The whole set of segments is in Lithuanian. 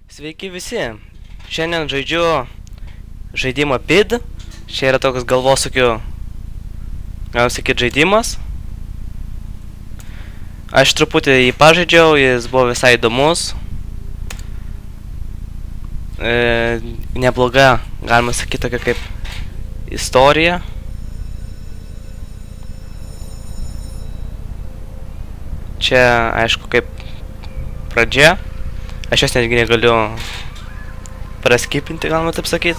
Sveiki visi. Šiandien žaidžiu žaidimą PID. Čia yra toks galvosūkių, galim sakyt, žaidimas. Aš truputį jį pažaidžiau, jis buvo visai įdomus. Nebloga, galima sakyti, tokia kaip istorija. Čia, aišku, kaip pradžia. Aš jos netgi negaliu praskipinti, galima taip sakyti.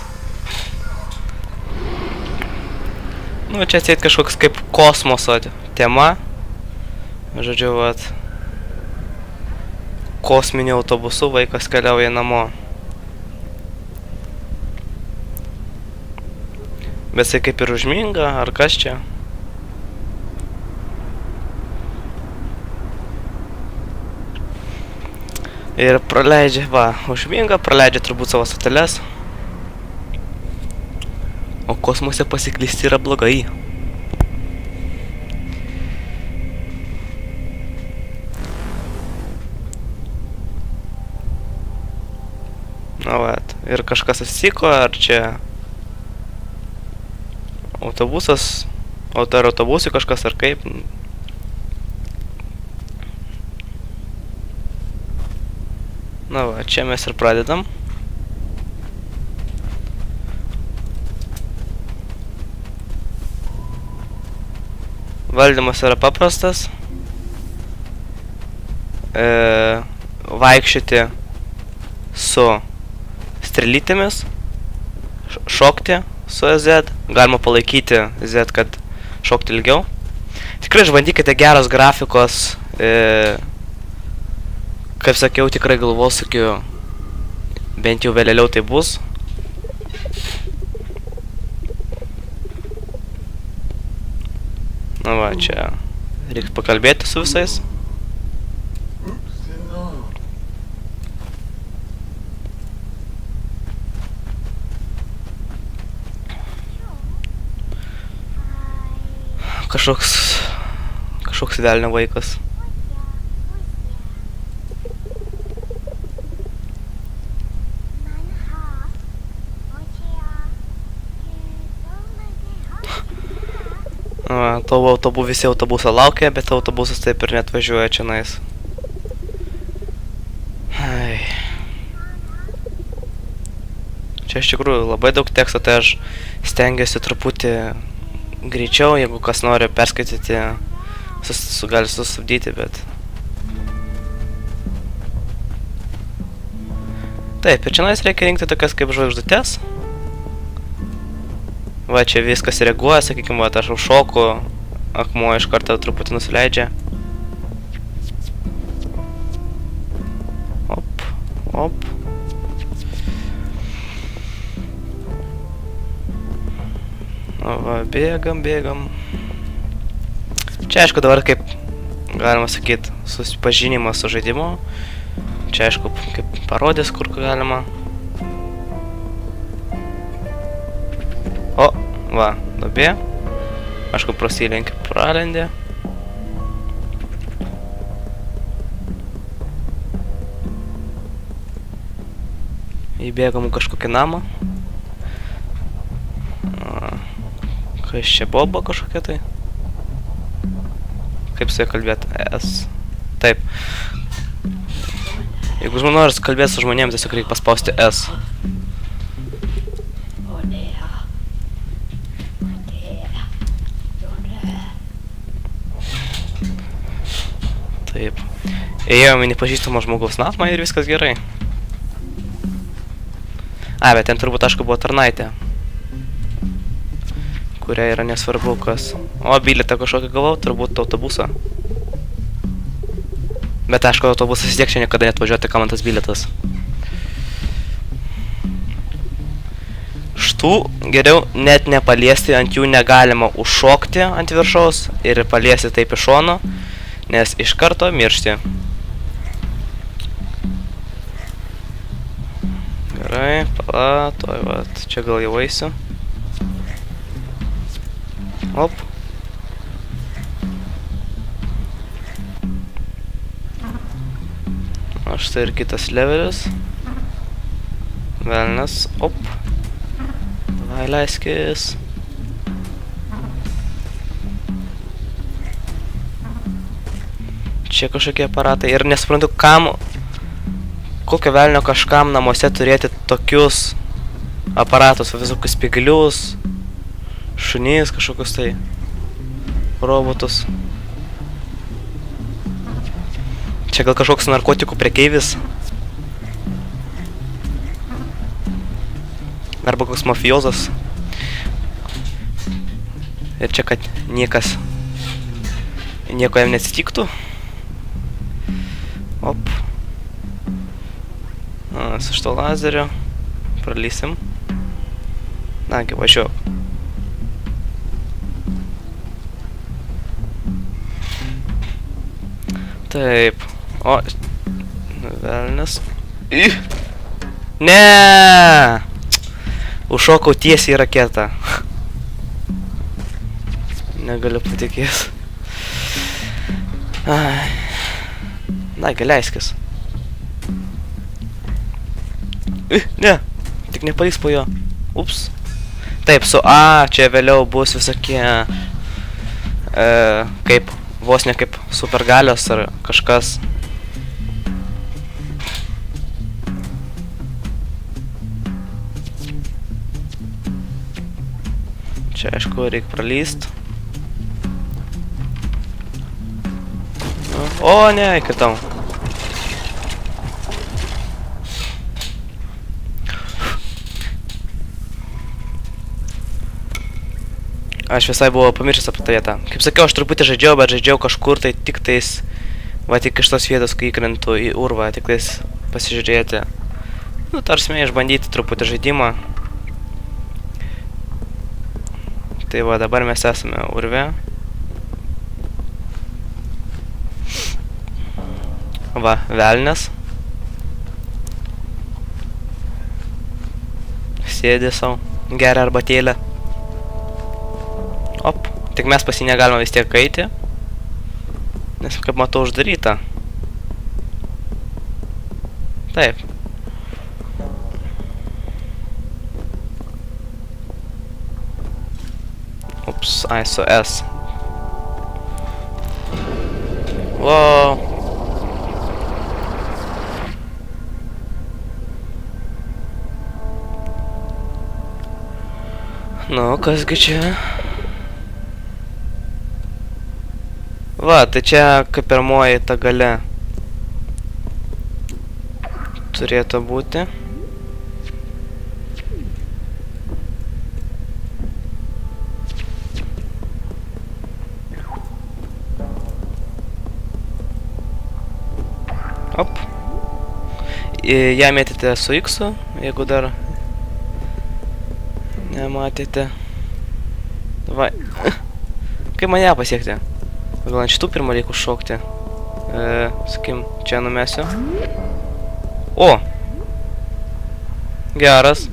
Nu, čia atseit kažkoks kaip kosmoso tema. Žodžiu, vat, kosminiu autobusu vaikas keliauja namo. Bet jisai kaip ir užminga, ar kas čia? Ir praleidžia, užminga, praleidžia turbūt savo stoteles. O kosmose pasiklysti yra blogai. Na vat, ir kažkas atsitiko, ar čia autobusas, ar autobusui kažkas, ar kaip. Na va, čia mes ir pradedam. Valdymas yra paprastas. Vaikščioti su strelytėmis, šokti su Z, galima palaikyti Z, kad šokti ilgiau. Tikrai išbandykite geros grafikos, kaip sakiau, tikrai galvosūkių, bent jau vėliau tai bus. Na va, čia reikia pakalbėti su visais. Kažkoks velnio vaikas. Visi autobusą laukia, bet autobusas taip ir neatvažiuoja čionais. Čia iš tikrųjų labai daug teksto, tai aš stengiuosi truputį greičiau, jeigu kas nori perskaityti, gali sustabdyti, bet... Taip, ir čionais reikia rinkti tokias kaip žvaigždutes. Va, čia viskas reaguoja, sakykime, va, aš užšoku, akmuo iš karto truputį nusileidžia. Op, op. O va, bėgam. Čia, aišku, dabar kaip, galima sakyti, susipažinimas su žaidimu. Čia, aišku, kaip parodės, kur galima. O, va, duobė. Aišku, prasilenkia, pralendė. Įbėgam kažkokį namą. Kas čia boba kažkokia tai? Kaip su jie kalbėti? S. Taip. Jeigu nori kalbėti su žmonėms, tiesiog reikia paspausti S. Taip. Ėjom į nepažįstamo žmogaus namą ir viskas gerai. Bet ten turbūt, aišku, buvo tarnaitė, kuria yra nesvarbu kas. O, bilietą kažkokį gavau, turbūt autobusą. Bet, aišku, autobusas vis tiek čia niekada neatvažiuoti, ką man tas bilietas. Štų geriau net nepaliesti, ant jų negalima užšokti ant viršaus ir paliesti taip iš šono, nes iš karto miršti. Gerai, pala, toj vat, čia gal jau eisiu. Op. O štai ir kitas levelis. velnas. Op. Vai, leiskis. Čia kažkokie aparatai. Ir nesuprantu, kam... Kokio velnio kažkam namuose turėti tokius aparatus, visokius spigilius, šunys, kažkokius tai robotus. Čia gal kažkoks narkotikų prekeivis. Arba koks mafiozas. Ir čia, kad nieko jam neatsitiktų. Op. Su šito lazerio pralysim. Nagi, važiuok. Taip. O, velnis. Ne! Užšokau tiesiai į raketą. Negaliu patikėti. Nagi, leiskis. Ne, tik nepaliks po jo. Ups. Taip, su A čia vėliau bus visokie kaip, vos ne kaip supergalios ar kažkas. Čia, aišku, reikia pralyst. O, ne, įkritam. Aš visai buvau pamiršęs apie tą vietą. Kaip sakiau, aš truputį žaidžiau, bet žaidžiau kažkur tai tik tais, va tik iš tos vietos, kai įkrentu į urvą, tik tais pasižiūrėti. Nu, tarsime, išbandyti truputį žaidimą. Tai va, dabar mes esame urve. Va, velnias. Sėdi sau, geria arbatėlę. Op, tik mes pas jį negalime vis tiek eiti, nes kaip matau uždaryta. Taip. Ups, ai, su S. Wow. Nu, kasgi čia? Va, tai čia kaip pirmoji ta gale turėtų būti. Op. Ją mėtėte su X-u, jeigu dar nematėte. Va. Kaip man ją pasiekti? Gal ant šitų pirmą reikia užšokti. Sakim, čia numesiu. O! Geras.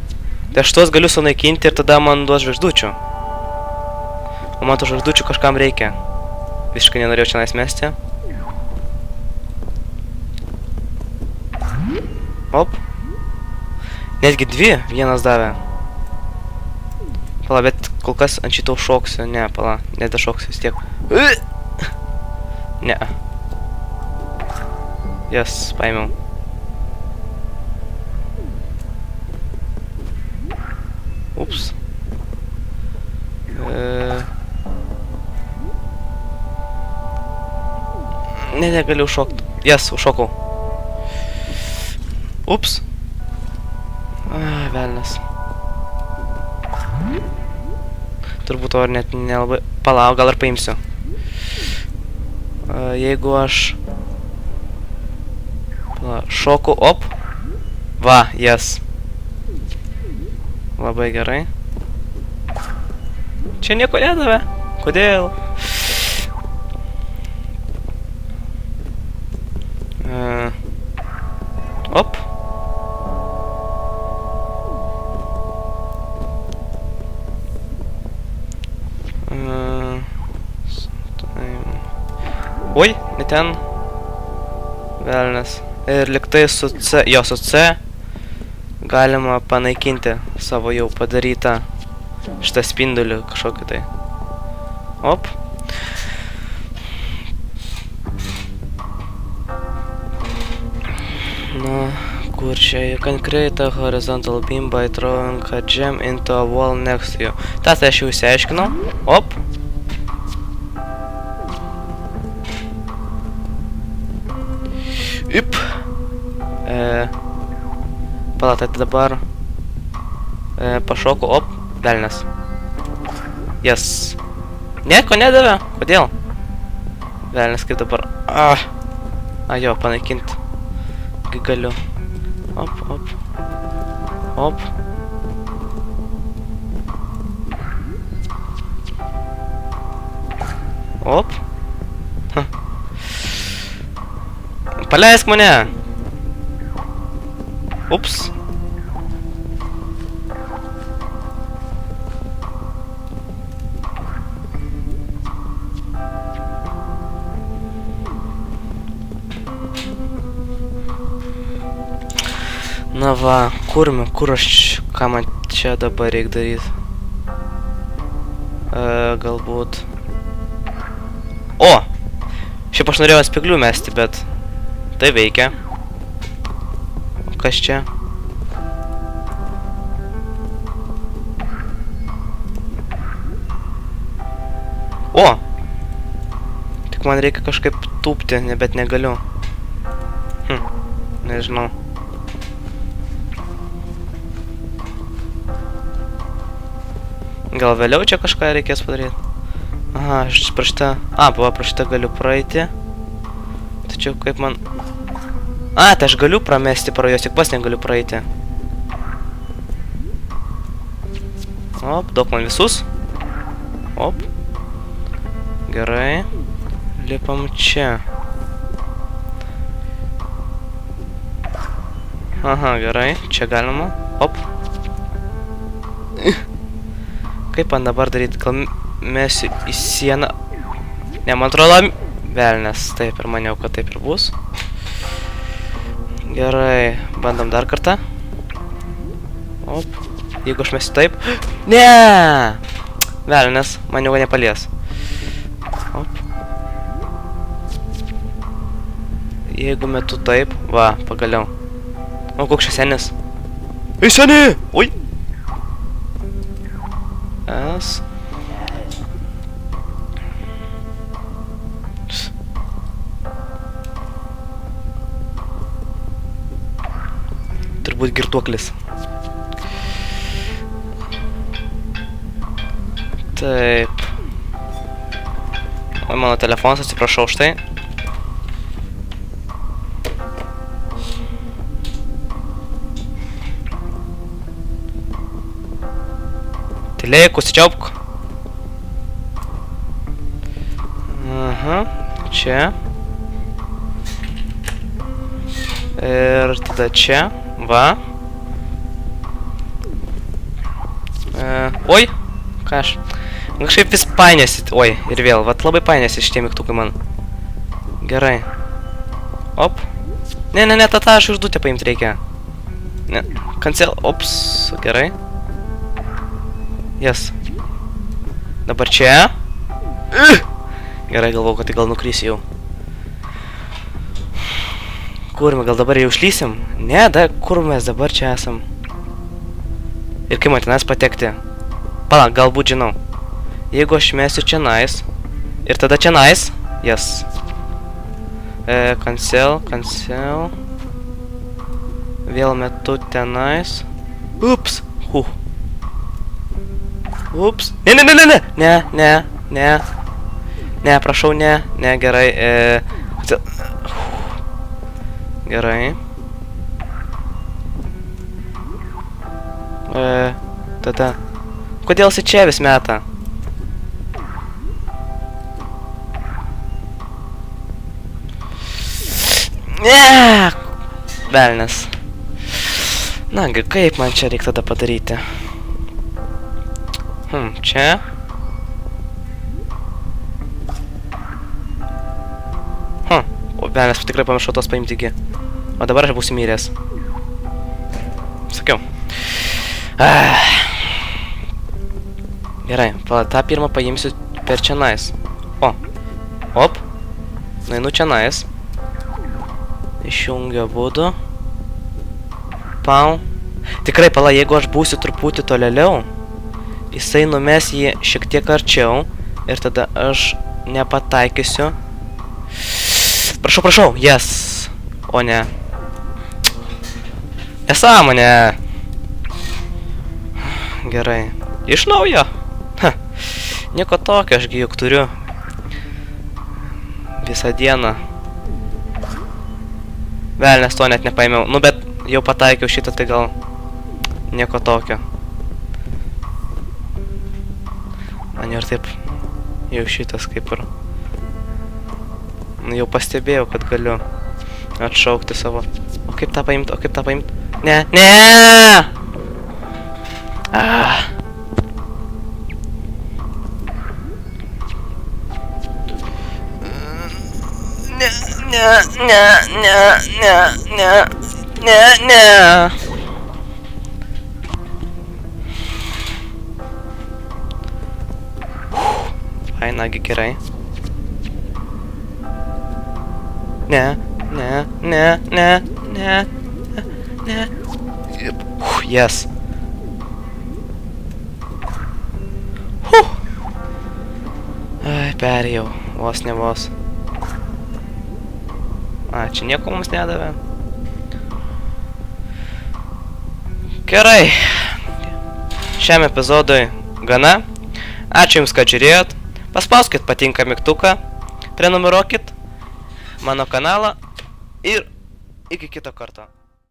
Tai aš tuos galiu sunaikinti ir tada man duos žvaigždučių. O man tų žvaigždučių kažkam reikia. Visiškai nenorėjau čia mesti. Op. Netgi dvi vienas davė. Pala, bet kol kas ant šito šoksiu. Ne, pala, nedašoksiu vis tiek. Ne. Jas, paėmiau. Ups. Ne, negaliu užšokti. Jas, užšokau. Ups. Velnas. Turbūt to ar net nelabai... Palauk, gal ir paimsiu. Jeigu aš... Šoku, op. Va, jas. Labai gerai. Čia nieko nedavė. Kodėl? Op. Oi, ne ten. Velnes. Ir liktai su C. Jo, su C. galima panaikinti savo jau padarytą šitą spindulį kažkokį tai. Op. Na, kur čia? You can create a horizontal beam by throwing a gem into a wall next to you. Tas aš jau išsiaiškinau. Op. Ip. Palatai dabar. Pašoku. Op. Velnes. Yes. Nieko nedavė. Kodėl? Velnes kaip dabar. Jo, panaikinti. Galiu. Op, op. Op. Op. Paleisk mane. Ups. Na va, kur aš, ką man čia dabar reik daryt? Galbūt... O! Šiaip aš norėjau spyglių mesti, bet... Tai veikia. Kas čia? O! Tik man reikia kažkaip tūpti, bet negaliu. Nežinau. Gal vėliau čia kažką reikės padaryti? Aha, aš pro šitą... pro šitą galiu praeiti. Tačiau kaip man... Tai aš galiu pramesti pro jos, tik pas negaliu praeiti. Op, daug man visus. Op. Gerai. Lipam čia. Aha, gerai. Čia galima. Op. Kaip man dabar daryti? Gal mesiu į sieną? Ne, man atrodo... Velnes. Taip, ir maniau, kad taip ir bus. Gerai. Bandom dar kartą. Op. Jeigu aš mesiu taip... Ne! Velnes. Maniau, kad nepalies. Op. Jeigu metu taip... Va, pagaliau. O, koks čia senis? Ei, seni! Oi! S. Turbūt girtuoklis. Taip. O, mano telefonas, atsiprašau už tai. Tylėk, užsičiaupk. Aha, čia. Ir tada čia. Va. Oi. Ką aš? Kažkaip vis painėsi. Oi, ir vėl. Vat labai painėsi šitie mygtukai man. Gerai. Op. Ne, tą žvaigždutę paimti reikia. Ne. Cancel. Ops. Gerai. Yes. Dabar čia. Gerai, galvau, kad tai gal nukrysi jau. Kur mes, gal dabar jau išlysim? Ne, kur mes dabar čia esam? Ir kaip man tenais patekti? Pala, galbūt žinau. Jeigu aš mesiu čia nais. Ir tada čia nais. Yes. Cancel. Vėl metu tenais. Ups. Ups. Ne, prašau, ne, gerai. Gerai. Tada. Kodėl si čia vis meta? Ne! Velnes. Na, kaip man čia reikia tada padaryti? Čia. O, velnes, tikrai pamiršau tos paimti. O dabar aš būsiu myręs. sakiau. Gerai, tą pirmą paimsiu per čianais. O. Op. Nueinu čianais. Išjungiu būdu. Pau. Tikrai, pala, jeigu aš būsiu truputį tolėliau, jisai numes jį šiek tiek arčiau ir tada aš nepataikysiu. Prašau, yes. O ne. Nesąmonė. Gerai. Iš naujo. Nieko tokio, ašgi juk turiu. Visą dieną. Velnes to net nepaėmiau. Nu, bet jau pataikiau šitą, tai gal nieko tokio. Man ir taip jau šitas kaip ir. Nu, jau pastebėjau, kad galiu atšaukti savo. O kaip tą paimt, Ne, ne! Ne. Fainagi gerai. Ne. Yes. Ai, perėjau. Vos ne vos. Čia nieko mums nedavė. Gerai. Šiam epizodui gana. Ačiū Jums, kad žiūrėjot. Paspauskit patinka mygtuką. Prenumeruokit mano kanalą. Ir iki kito karto.